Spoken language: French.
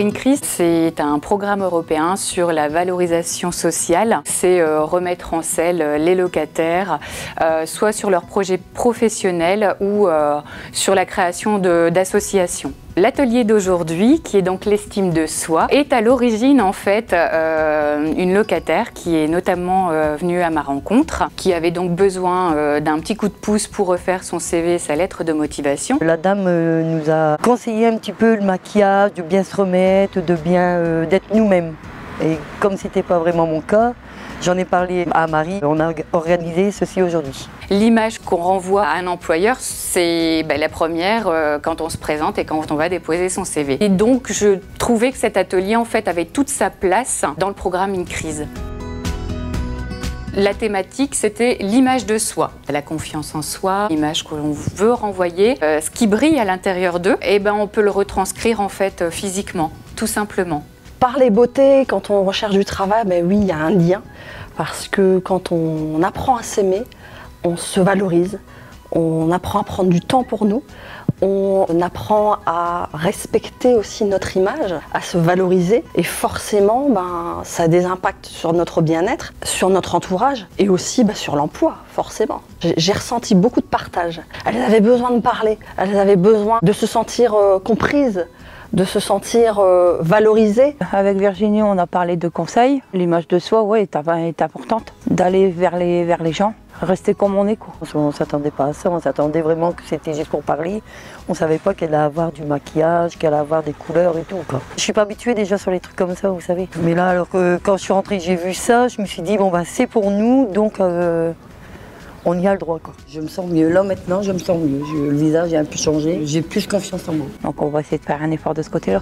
INCRIS, c'est un programme européen sur la valorisation sociale. C'est remettre en selle les locataires, soit sur leurs projets professionnels ou sur la création d'associations. L'atelier d'aujourd'hui, qui est donc l'estime de soi, est à l'origine en fait une locataire qui est notamment venue à ma rencontre, qui avait donc besoin d'un petit coup de pouce pour refaire son CV, sa lettre de motivation. La dame nous a conseillé un petit peu le maquillage, de bien se remettre, de bien d'être nous-mêmes. Et comme c'était pas vraiment mon cas, j'en ai parlé à Marie, on a organisé ceci aujourd'hui. L'image qu'on renvoie à un employeur, c'est la première quand on se présente et quand on va déposer son CV. Et donc je trouvais que cet atelier en fait avait toute sa place dans le programme INCRIS. La thématique, c'était l'image de soi, la confiance en soi, l'image que l'on veut renvoyer, ce qui brille à l'intérieur d'eux, et on peut le retranscrire en fait physiquement, tout simplement. Par les beautés, quand on recherche du travail, oui, il y a un lien. Parce que quand on apprend à s'aimer, on se valorise, on apprend à prendre du temps pour nous, on apprend à respecter aussi notre image, à se valoriser. Et forcément, ça a des impacts sur notre bien-être, sur notre entourage et aussi sur l'emploi, forcément. J'ai ressenti beaucoup de partage. Elles avaient besoin de parler, elles avaient besoin de se sentir comprises, de se sentir valorisée. Avec Virginie, on a parlé de conseils. L'image de soi, est importante. D'aller vers les gens, rester comme on est, quoi. On ne s'attendait pas à ça, on s'attendait vraiment que c'était juste pour parler. On ne savait pas qu'elle allait avoir du maquillage, qu'elle allait avoir des couleurs et tout, quoi. Je ne suis pas habituée déjà sur les trucs comme ça, vous savez. Mais là, alors que quand je suis rentrée, j'ai vu ça, je me suis dit, c'est pour nous, donc on y a le droit, quoi. Je me sens mieux. Là, maintenant, je me sens mieux. Le visage a un peu changé. J'ai plus confiance en moi. Donc, on va essayer de faire un effort de ce côté-là.